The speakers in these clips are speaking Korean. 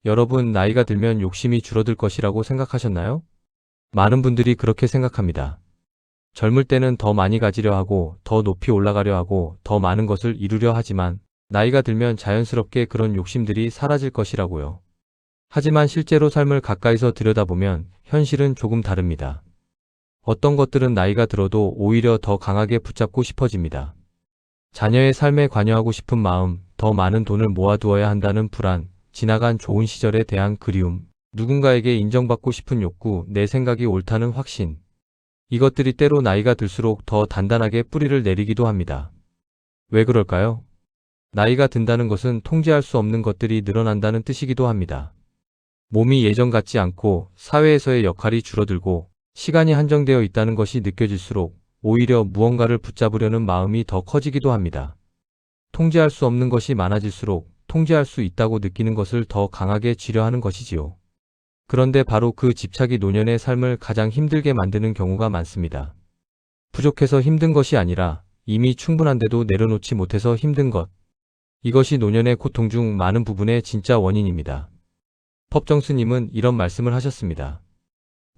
여러분, 나이가 들면 욕심이 줄어들 것이라고 생각하셨나요? 많은 분들이 그렇게 생각합니다. 젊을 때는 더 많이 가지려 하고, 더 높이 올라가려 하고, 더 많은 것을 이루려 하지만, 나이가 들면 자연스럽게 그런 욕심들이 사라질 것이라고요. 하지만 실제로 삶을 가까이서 들여다보면 현실은 조금 다릅니다. 어떤 것들은 나이가 들어도 오히려 더 강하게 붙잡고 싶어집니다. 자녀의 삶에 관여하고 싶은 마음, 더 많은 돈을 모아두어야 한다는 불안, 지나간 좋은 시절에 대한 그리움, 누군가에게 인정받고 싶은 욕구, 내 생각이 옳다는 확신. 이것들이 때로 나이가 들수록 더 단단하게 뿌리를 내리기도 합니다. 왜 그럴까요? 나이가 든다는 것은 통제할 수 없는 것들이 늘어난다는 뜻이기도 합니다. 몸이 예전 같지 않고 사회에서의 역할이 줄어들고 시간이 한정되어 있다는 것이 느껴질수록 오히려 무언가를 붙잡으려는 마음이 더 커지기도 합니다. 통제할 수 없는 것이 많아질수록 통제할 수 있다고 느끼는 것을 더 강하게 쥐려 하는 것이지요. 그런데 바로 그 집착이 노년의 삶을 가장 힘들게 만드는 경우가 많습니다. 부족해서 힘든 것이 아니라 이미 충분한데도 내려놓지 못해서 힘든 것. 이것이 노년의 고통 중 많은 부분의 진짜 원인입니다. 법정 스님은 이런 말씀을 하셨습니다.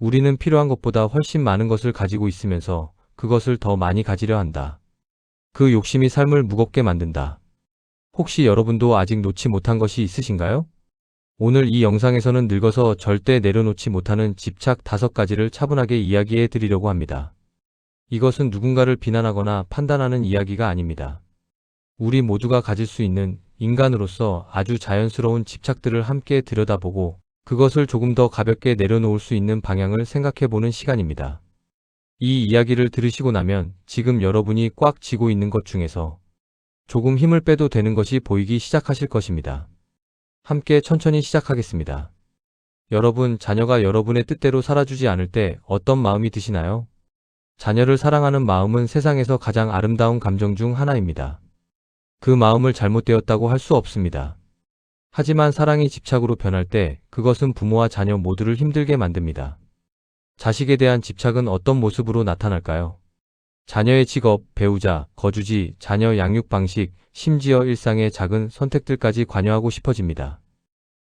우리는 필요한 것보다 훨씬 많은 것을 가지고 있으면서 그것을 더 많이 가지려 한다. 그 욕심이 삶을 무겁게 만든다. 혹시 여러분도 아직 놓지 못한 것이 있으신가요? 오늘 이 영상에서는 늙어서 절대 내려놓지 못하는 집착 5가지를 차분하게 이야기해 드리려고 합니다. 이것은 누군가를 비난하거나 판단하는 이야기가 아닙니다. 우리 모두가 가질 수 있는 인간으로서 아주 자연스러운 집착들을 함께 들여다보고 그것을 조금 더 가볍게 내려놓을 수 있는 방향을 생각해보는 시간입니다. 이 이야기를 들으시고 나면 지금 여러분이 꽉 쥐고 있는 것 중에서 조금 힘을 빼도 되는 것이 보이기 시작하실 것입니다. 함께 천천히 시작하겠습니다. 여러분, 자녀가 여러분의 뜻대로 살아주지 않을 때 어떤 마음이 드시나요? 자녀를 사랑하는 마음은 세상에서 가장 아름다운 감정 중 하나입니다. 그 마음을 잘못되었다고 할 수 없습니다. 하지만 사랑이 집착으로 변할 때 그것은 부모와 자녀 모두를 힘들게 만듭니다. 자식에 대한 집착은 어떤 모습으로 나타날까요? 자녀의 직업, 배우자, 거주지, 자녀 양육 방식, 심지어 일상의 작은 선택들까지 관여하고 싶어집니다.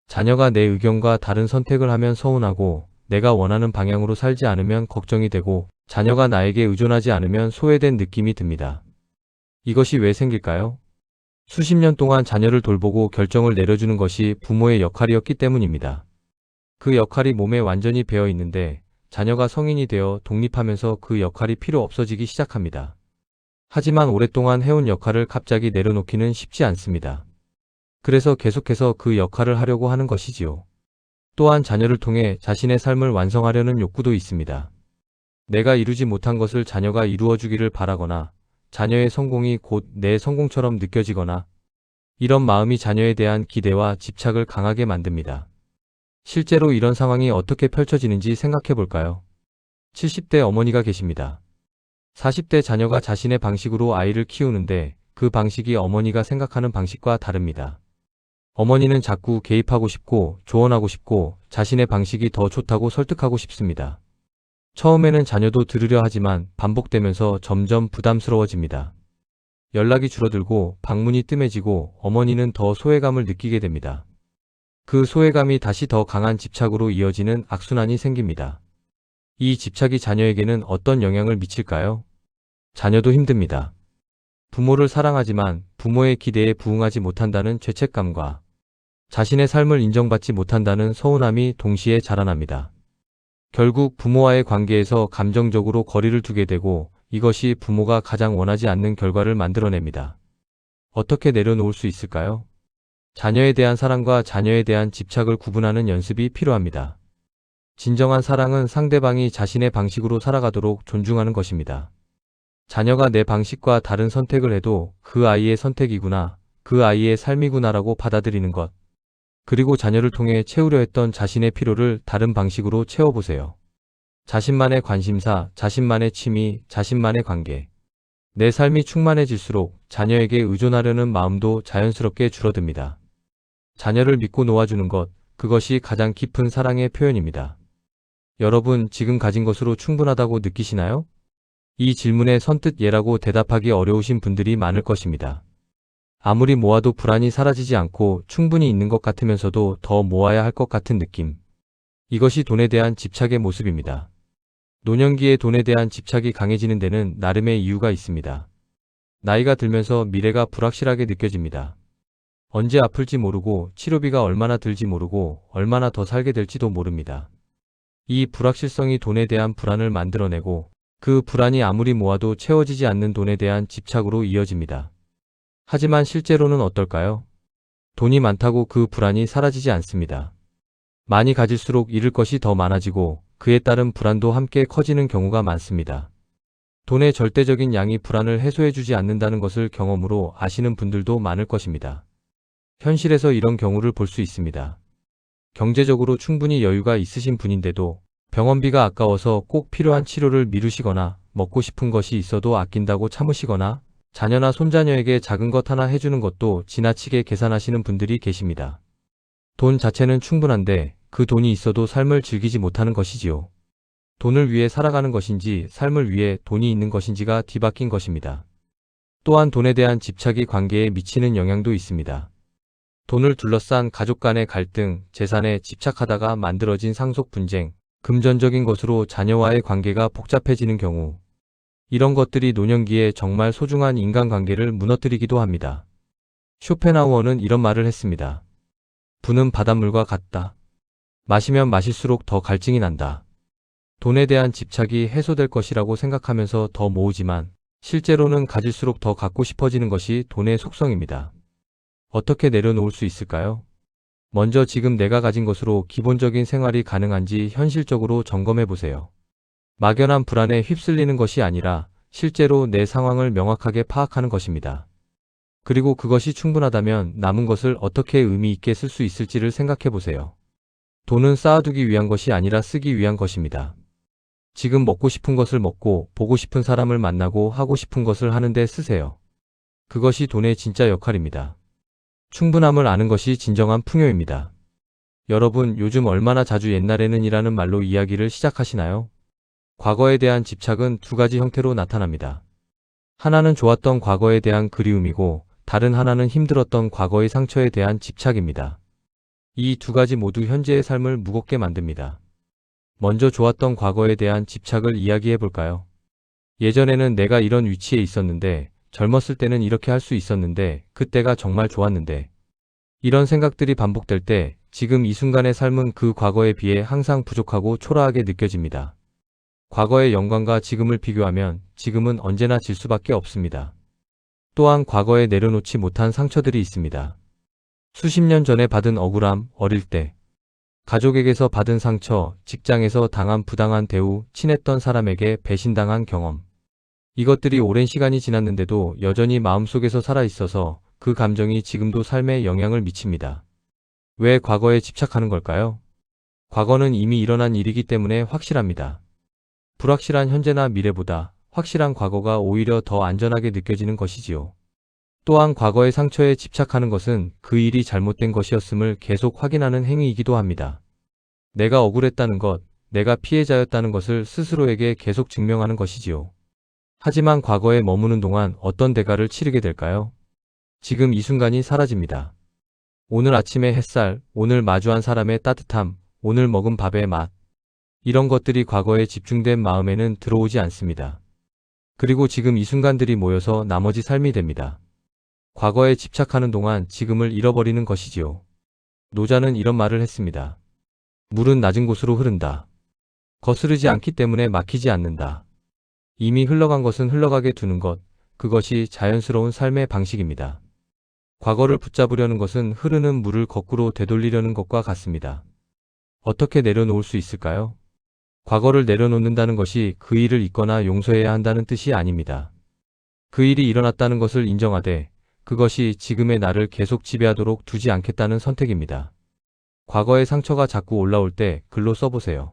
자녀가 내 의견과 다른 선택을 하면 서운하고, 내가 원하는 방향으로 살지 않으면 걱정이 되고, 자녀가 나에게 의존하지 않으면 소외된 느낌이 듭니다. 이것이 왜 생길까요? 수십 년 동안 자녀를 돌보고 결정을 내려주는 것이 부모의 역할이었기 때문입니다. 그 역할이 몸에 완전히 배어 있는데 자녀가 성인이 되어 독립하면서 그 역할이 필요 없어지기 시작합니다. 하지만 오랫동안 해온 역할을 갑자기 내려놓기는 쉽지 않습니다. 그래서 계속해서 그 역할을 하려고 하는 것이지요. 또한 자녀를 통해 자신의 삶을 완성하려는 욕구도 있습니다. 내가 이루지 못한 것을 자녀가 이루어주기를 바라거나 자녀의 성공이 곧 내 성공처럼 느껴지거나 이런 마음이 자녀에 대한 기대와 집착을 강하게 만듭니다. 실제로 이런 상황이 어떻게 펼쳐지는지 생각해 볼까요? 70대 어머니가 계십니다. 40대 자녀가 자신의 방식으로 아이를 키우는데 그 방식이 어머니가 생각하는 방식과 다릅니다. 어머니는 자꾸 개입하고 싶고 조언하고 싶고 자신의 방식이 더 좋다고 설득하고 싶습니다. 처음에는 자녀도 들으려 하지만 반복되면서 점점 부담스러워집니다. 연락이 줄어들고 방문이 뜸해지고 어머니는 더 소외감을 느끼게 됩니다. 그 소외감이 다시 더 강한 집착으로 이어지는 악순환이 생깁니다. 이 집착이 자녀에게는 어떤 영향을 미칠까요? 자녀도 힘듭니다. 부모를 사랑하지만 부모의 기대에 부응하지 못한다는 죄책감과 자신의 삶을 인정받지 못한다는 서운함이 동시에 자라납니다. 결국 부모와의 관계에서 감정적으로 거리를 두게 되고 이것이 부모가 가장 원하지 않는 결과를 만들어냅니다. 어떻게 내려놓을 수 있을까요? 자녀에 대한 사랑과 자녀에 대한 집착을 구분하는 연습이 필요합니다. 진정한 사랑은 상대방이 자신의 방식으로 살아가도록 존중하는 것입니다. 자녀가 내 방식과 다른 선택을 해도 그 아이의 선택이구나, 그 아이의 삶이구나라고 받아들이는 것. 그리고 자녀를 통해 채우려 했던 자신의 필요를 다른 방식으로 채워보세요. 자신만의 관심사, 자신만의 취미, 자신만의 관계. 내 삶이 충만해질수록 자녀에게 의존하려는 마음도 자연스럽게 줄어듭니다. 자녀를 믿고 놓아주는 것, 그것이 가장 깊은 사랑의 표현입니다. 여러분, 지금 가진 것으로 충분하다고 느끼시나요? 이 질문에 선뜻 예라고 대답하기 어려우신 분들이 많을 것입니다. 아무리 모아도 불안이 사라지지 않고 충분히 있는 것 같으면서도 더 모아야 할 것 같은 느낌. 이것이 돈에 대한 집착의 모습입니다. 노년기에 돈에 대한 집착이 강해지는 데는 나름의 이유가 있습니다. 나이가 들면서 미래가 불확실하게 느껴집니다. 언제 아플지 모르고 치료비가 얼마나 들지 모르고 얼마나 더 살게 될지도 모릅니다. 이 불확실성이 돈에 대한 불안을 만들어내고 그 불안이 아무리 모아도 채워지지 않는 돈에 대한 집착으로 이어집니다. 하지만 실제로는 어떨까요? 돈이 많다고 그 불안이 사라지지 않습니다. 많이 가질수록 잃을 것이 더 많아지고 그에 따른 불안도 함께 커지는 경우가 많습니다. 돈의 절대적인 양이 불안을 해소해주지 않는다는 것을 경험으로 아시는 분들도 많을 것입니다. 현실에서 이런 경우를 볼 수 있습니다. 경제적으로 충분히 여유가 있으신 분인데도 병원비가 아까워서 꼭 필요한 치료를 미루시거나 먹고 싶은 것이 있어도 아낀다고 참으시거나 자녀나 손자녀에게 작은 것 하나 해주는 것도 지나치게 계산하시는 분들이 계십니다. 돈 자체는 충분한데 그 돈이 있어도 삶을 즐기지 못하는 것이지요. 돈을 위해 살아가는 것인지 삶을 위해 돈이 있는 것인지가 뒤바뀐 것입니다. 또한 돈에 대한 집착이 관계에 미치는 영향도 있습니다. 돈을 둘러싼 가족 간의 갈등, 재산에 집착하다가 만들어진 상속 분쟁, 금전적인 것으로 자녀와의 관계가 복잡해지는 경우, 이런 것들이 노년기에 정말 소중한 인간관계를 무너뜨리기도 합니다. 쇼펜하우어는 이런 말을 했습니다. 부는 바닷물과 같다. 마시면 마실수록 더 갈증이 난다. 돈에 대한 집착이 해소될 것이라고 생각하면서 더 모으지만 실제로는 가질수록 더 갖고 싶어지는 것이 돈의 속성입니다. 어떻게 내려놓을 수 있을까요? 먼저 지금 내가 가진 것으로 기본적인 생활이 가능한지 현실적으로 점검해 보세요. 막연한 불안에 휩쓸리는 것이 아니라 실제로 내 상황을 명확하게 파악하는 것입니다. 그리고 그것이 충분하다면 남은 것을 어떻게 의미 있게 쓸 수 있을지를 생각해 보세요. 돈은 쌓아두기 위한 것이 아니라 쓰기 위한 것입니다. 지금 먹고 싶은 것을 먹고 보고 싶은 사람을 만나고 하고 싶은 것을 하는데 쓰세요. 그것이 돈의 진짜 역할입니다. 충분함을 아는 것이 진정한 풍요입니다. 여러분, 요즘 얼마나 자주 옛날에는 이라는 말로 이야기를 시작하시나요? 과거에 대한 집착은 두 가지 형태로 나타납니다. 하나는 좋았던 과거에 대한 그리움이고 다른 하나는 힘들었던 과거의 상처에 대한 집착입니다. 이 두 가지 모두 현재의 삶을 무겁게 만듭니다. 먼저 좋았던 과거에 대한 집착을 이야기해 볼까요? 예전에는 내가 이런 위치에 있었는데, 젊었을 때는 이렇게 할 수 있었는데, 그때가 정말 좋았는데. 이런 생각들이 반복될 때 지금 이 순간의 삶은 그 과거에 비해 항상 부족하고 초라하게 느껴집니다. 과거의 영광과 지금을 비교하면 지금은 언제나 질 수밖에 없습니다. 또한 과거에 내려놓지 못한 상처들이 있습니다. 수십 년 전에 받은 억울함, 어릴 때 가족에게서 받은 상처, 직장에서 당한 부당한 대우, 친했던 사람에게 배신당한 경험. 이것들이 오랜 시간이 지났는데도 여전히 마음속에서 살아있어서 그 감정이 지금도 삶에 영향을 미칩니다. 왜 과거에 집착하는 걸까요? 과거는 이미 일어난 일이기 때문에 확실합니다. 불확실한 현재나 미래보다 확실한 과거가 오히려 더 안전하게 느껴지는 것이지요. 또한 과거의 상처에 집착하는 것은 그 일이 잘못된 것이었음을 계속 확인하는 행위이기도 합니다. 내가 억울했다는 것, 내가 피해자였다는 것을 스스로에게 계속 증명하는 것이지요. 하지만 과거에 머무는 동안 어떤 대가를 치르게 될까요? 지금 이 순간이 사라집니다. 오늘 아침의 햇살, 오늘 마주한 사람의 따뜻함, 오늘 먹은 밥의 맛. 이런 것들이 과거에 집중된 마음에는 들어오지 않습니다. 그리고 지금 이 순간들이 모여서 나머지 삶이 됩니다. 과거에 집착하는 동안 지금을 잃어버리는 것이지요. 노자는 이런 말을 했습니다. 물은 낮은 곳으로 흐른다. 거스르지 않기 때문에 막히지 않는다. 이미 흘러간 것은 흘러가게 두는 것, 그것이 자연스러운 삶의 방식입니다. 과거를 붙잡으려는 것은 흐르는 물을 거꾸로 되돌리려는 것과 같습니다. 어떻게 내려놓을 수 있을까요? 과거를 내려놓는다는 것이 그 일을 잊거나 용서해야 한다는 뜻이 아닙니다. 그 일이 일어났다는 것을 인정하되 그것이 지금의 나를 계속 지배하도록 두지 않겠다는 선택입니다. 과거의 상처가 자꾸 올라올 때 글로 써보세요.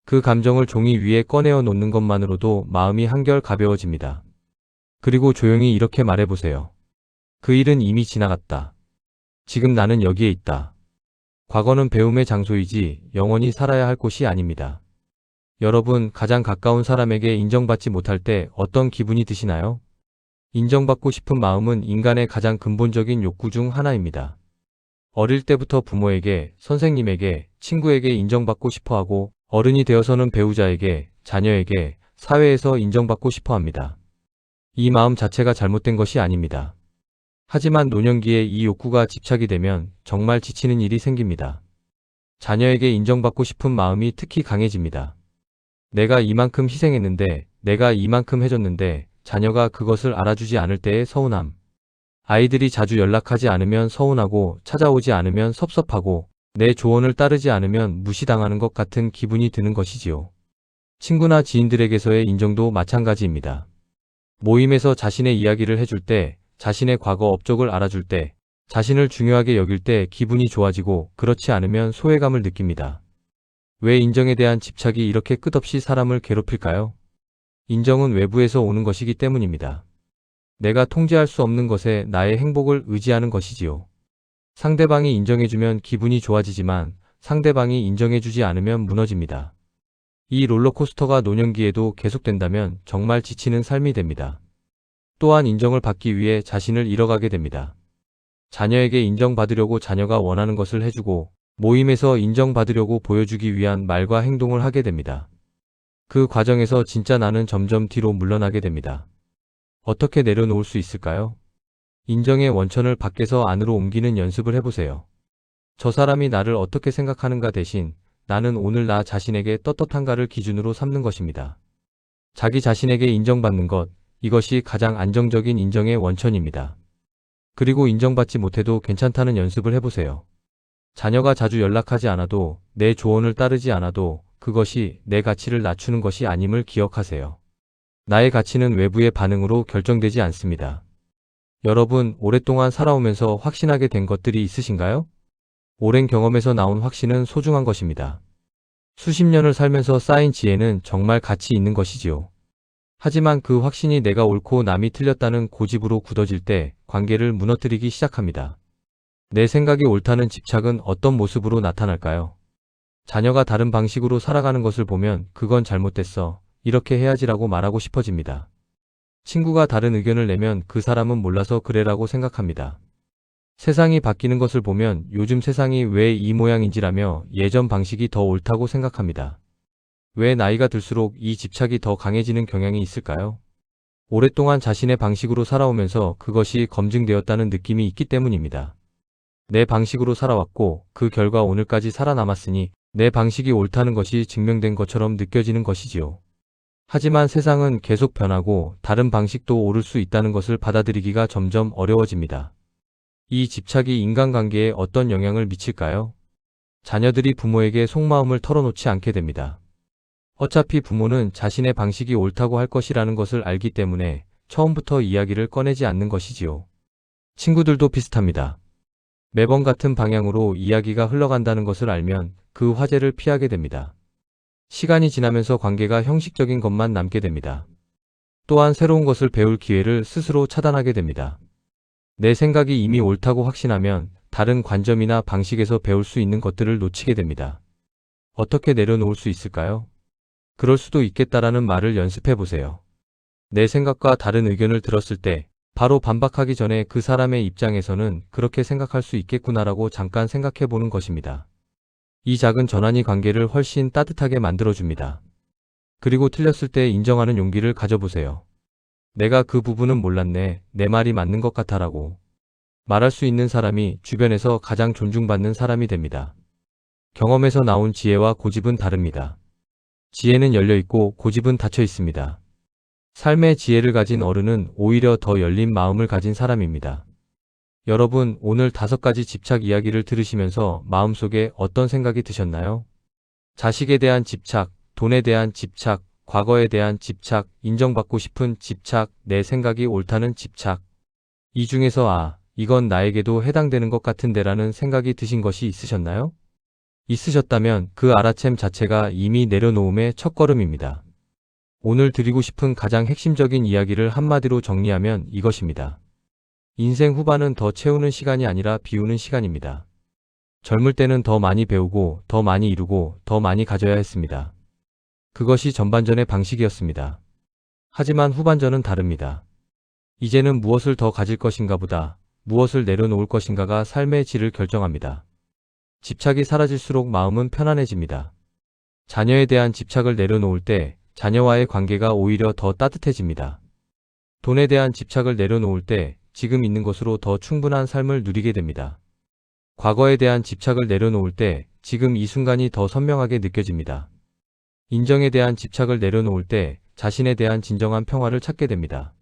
그 감정을 종이 위에 꺼내어 놓는 것만으로도 마음이 한결 가벼워집니다. 그리고 조용히 이렇게 말해보세요. 그 일은 이미 지나갔다. 지금 나는 여기에 있다. 과거는 배움의 장소이지 영원히 살아야 할 곳이 아닙니다. 여러분, 가장 가까운 사람에게 인정받지 못할 때 어떤 기분이 드시나요? 인정받고 싶은 마음은 인간의 가장 근본적인 욕구 중 하나입니다. 어릴 때부터 부모에게, 선생님에게, 친구에게 인정받고 싶어 하고 어른이 되어서는 배우자에게, 자녀에게, 사회에서 인정받고 싶어 합니다. 이 마음 자체가 잘못된 것이 아닙니다. 하지만 노년기에 이 욕구가 집착이 되면 정말 지치는 일이 생깁니다. 자녀에게 인정받고 싶은 마음이 특히 강해집니다. 내가 이만큼 희생했는데, 내가 이만큼 해줬는데 자녀가 그것을 알아주지 않을 때의 서운함. 아이들이 자주 연락하지 않으면 서운하고 찾아오지 않으면 섭섭하고 내 조언을 따르지 않으면 무시당하는 것 같은 기분이 드는 것이지요. 친구나 지인들에게서의 인정도 마찬가지입니다. 모임에서 자신의 이야기를 해줄 때, 자신의 과거 업적을 알아줄 때, 자신을 중요하게 여길 때 기분이 좋아지고 그렇지 않으면 소외감을 느낍니다. 왜 인정에 대한 집착이 이렇게 끝없이 사람을 괴롭힐까요? 인정은 외부에서 오는 것이기 때문입니다. 내가 통제할 수 없는 것에 나의 행복을 의지하는 것이지요. 상대방이 인정해주면 기분이 좋아지지만 상대방이 인정해주지 않으면 무너집니다. 이 롤러코스터가 노년기에도 계속된다면 정말 지치는 삶이 됩니다. 또한 인정을 받기 위해 자신을 잃어가게 됩니다. 자녀에게 인정받으려고 자녀가 원하는 것을 해주고 모임에서 인정받으려고 보여주기 위한 말과 행동을 하게 됩니다. 그 과정에서 진짜 나는 점점 뒤로 물러나게 됩니다. 어떻게 내려놓을 수 있을까요? 인정의 원천을 밖에서 안으로 옮기는 연습을 해보세요. 저 사람이 나를 어떻게 생각하는가 대신 나는 오늘 나 자신에게 떳떳한가를 기준으로 삼는 것입니다. 자기 자신에게 인정받는 것, 이것이 가장 안정적인 인정의 원천입니다. 그리고 인정받지 못해도 괜찮다는 연습을 해보세요. 자녀가 자주 연락하지 않아도, 내 조언을 따르지 않아도 그것이 내 가치를 낮추는 것이 아님을 기억하세요. 나의 가치는 외부의 반응으로 결정되지 않습니다. 여러분, 오랫동안 살아오면서 확신하게 된 것들이 있으신가요? 오랜 경험에서 나온 확신은 소중한 것입니다. 수십 년을 살면서 쌓인 지혜는 정말 가치 있는 것이지요. 하지만 그 확신이 내가 옳고 남이 틀렸다는 고집으로 굳어질 때 관계를 무너뜨리기 시작합니다. 내 생각이 옳다는 집착은 어떤 모습으로 나타날까요? 자녀가 다른 방식으로 살아가는 것을 보면 그건 잘못됐어, 이렇게 해야지라고 말하고 싶어집니다. 친구가 다른 의견을 내면 그 사람은 몰라서 그래라고 생각합니다. 세상이 바뀌는 것을 보면 요즘 세상이 왜 이 모양인지라며 예전 방식이 더 옳다고 생각합니다. 왜 나이가 들수록 이 집착이 더 강해지는 경향이 있을까요? 오랫동안 자신의 방식으로 살아오면서 그것이 검증되었다는 느낌이 있기 때문입니다. 내 방식으로 살아왔고 그 결과 오늘까지 살아남았으니 내 방식이 옳다는 것이 증명된 것처럼 느껴지는 것이지요. 하지만 세상은 계속 변하고 다른 방식도 옳을 수 있다는 것을 받아들이기가 점점 어려워집니다. 이 집착이 인간관계에 어떤 영향을 미칠까요? 자녀들이 부모에게 속마음을 털어놓지 않게 됩니다. 어차피 부모는 자신의 방식이 옳다고 할 것이라는 것을 알기 때문에 처음부터 이야기를 꺼내지 않는 것이지요. 친구들도 비슷합니다. 매번 같은 방향으로 이야기가 흘러간다는 것을 알면 그 화제를 피하게 됩니다. 시간이 지나면서 관계가 형식적인 것만 남게 됩니다. 또한 새로운 것을 배울 기회를 스스로 차단하게 됩니다. 내 생각이 이미 옳다고 확신하면 다른 관점이나 방식에서 배울 수 있는 것들을 놓치게 됩니다. 어떻게 내려놓을 수 있을까요? 그럴 수도 있겠다라는 말을 연습해 보세요. 내 생각과 다른 의견을 들었을 때 바로 반박하기 전에 그 사람의 입장에서는 그렇게 생각할 수 있겠구나라고 잠깐 생각해 보는 것입니다. 이 작은 전환이 관계를 훨씬 따뜻하게 만들어줍니다. 그리고 틀렸을 때 인정하는 용기를 가져보세요. 내가 그 부분은 몰랐네, 내 말이 맞는 것 같아라고 말할 수 있는 사람이 주변에서 가장 존중받는 사람이 됩니다. 경험에서 나온 지혜와 고집은 다릅니다. 지혜는 열려있고 고집은 닫혀 있습니다. 삶의 지혜를 가진 어른은 오히려 더 열린 마음을 가진 사람입니다. 여러분, 오늘 5가지 집착 이야기를 들으시면서 마음속에 어떤 생각이 드셨나요? 자식에 대한 집착, 돈에 대한 집착, 과거에 대한 집착, 인정받고 싶은 집착, 내 생각이 옳다는 집착. 이 중에서 이건 나에게도 해당되는 것 같은데라는 생각이 드신 것이 있으셨나요? 있으셨다면 그 알아챔 자체가 이미 내려놓음의 첫걸음입니다. 오늘 드리고 싶은 가장 핵심적인 이야기를 한마디로 정리하면 이것입니다. 인생 후반은 더 채우는 시간이 아니라 비우는 시간입니다. 젊을 때는 더 많이 배우고, 더 많이 이루고, 더 많이 가져야 했습니다. 그것이 전반전의 방식이었습니다. 하지만 후반전은 다릅니다. 이제는 무엇을 더 가질 것인가 보다 무엇을 내려놓을 것인가가 삶의 질을 결정합니다. 집착이 사라질수록 마음은 편안해집니다. 자녀에 대한 집착을 내려놓을 때 자녀와의 관계가 오히려 더 따뜻해집니다. 돈에 대한 집착을 내려놓을 때 지금 있는 것으로 더 충분한 삶을 누리게 됩니다. 과거에 대한 집착을 내려놓을 때 지금 이 순간이 더 선명하게 느껴집니다. 인정에 대한 집착을 내려놓을 때 자신에 대한 진정한 평화를 찾게 됩니다.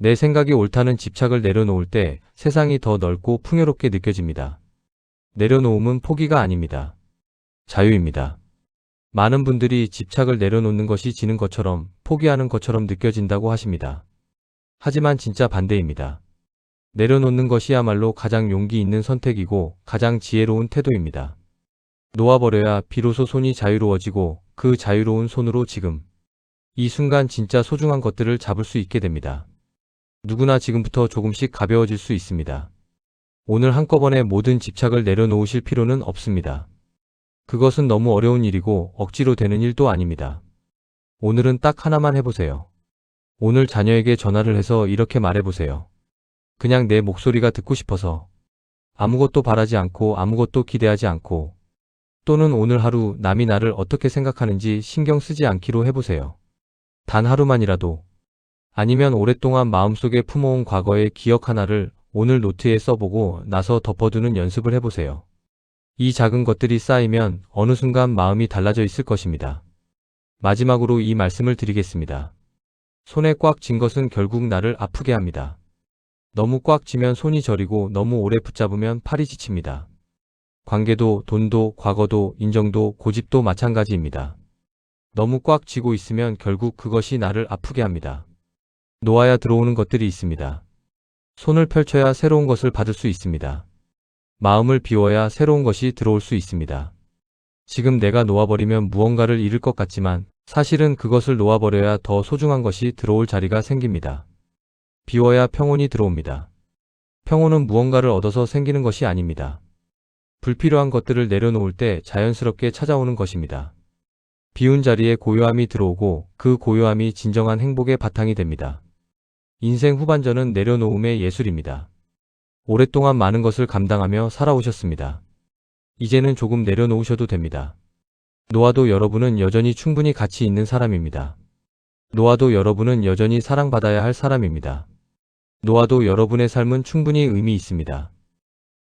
내 생각이 옳다는 집착을 내려놓을 때 세상이 더 넓고 풍요롭게 느껴집니다. 내려놓음은 포기가 아닙니다. 자유입니다. 많은 분들이 집착을 내려놓는 것이 지는 것처럼 포기하는 것처럼 느껴진다고 하십니다. 하지만 진짜 반대입니다. 내려놓는 것이야말로 가장 용기 있는 선택이고 가장 지혜로운 태도입니다. 놓아버려야 비로소 손이 자유로워지고 그 자유로운 손으로 지금 이 순간 진짜 소중한 것들을 잡을 수 있게 됩니다. 누구나 지금부터 조금씩 가벼워질 수 있습니다. 오늘 한꺼번에 모든 집착을 내려놓으실 필요는 없습니다. 그것은 너무 어려운 일이고 억지로 되는 일도 아닙니다. 오늘은 딱 하나만 해보세요. 오늘 자녀에게 전화를 해서 이렇게 말해보세요. 그냥 내 목소리가 듣고 싶어서. 아무것도 바라지 않고 아무것도 기대하지 않고. 또는 오늘 하루 남이 나를 어떻게 생각하는지 신경 쓰지 않기로 해보세요. 단 하루만이라도. 아니면 오랫동안 마음속에 품어온 과거의 기억 하나를 오늘 노트에 써보고 나서 덮어두는 연습을 해보세요. 이 작은 것들이 쌓이면 어느 순간 마음이 달라져 있을 것입니다. 마지막으로 이 말씀을 드리겠습니다. 손에 꽉 쥔 것은 결국 나를 아프게 합니다. 너무 꽉 쥐면 손이 저리고 너무 오래 붙잡으면 팔이 지칩니다. 관계도, 돈도, 과거도, 인정도, 고집도 마찬가지입니다. 너무 꽉 쥐고 있으면 결국 그것이 나를 아프게 합니다. 놓아야 들어오는 것들이 있습니다. 손을 펼쳐야 새로운 것을 받을 수 있습니다. 마음을 비워야 새로운 것이 들어올 수 있습니다. 지금 내가 놓아버리면 무언가를 잃을 것 같지만 사실은 그것을 놓아버려야 더 소중한 것이 들어올 자리가 생깁니다. 비워야 평온이 들어옵니다. 평온은 무언가를 얻어서 생기는 것이 아닙니다. 불필요한 것들을 내려놓을 때 자연스럽게 찾아오는 것입니다. 비운 자리에 고요함이 들어오고 그 고요함이 진정한 행복의 바탕이 됩니다. 인생 후반전은 내려놓음의 예술입니다. 오랫동안 많은 것을 감당하며 살아오셨습니다. 이제는 조금 내려놓으셔도 됩니다. 놓아도 여러분은 여전히 충분히 가치 있는 사람입니다. 놓아도 여러분은 여전히 사랑받아야 할 사람입니다. 놓아도 여러분의 삶은 충분히 의미 있습니다.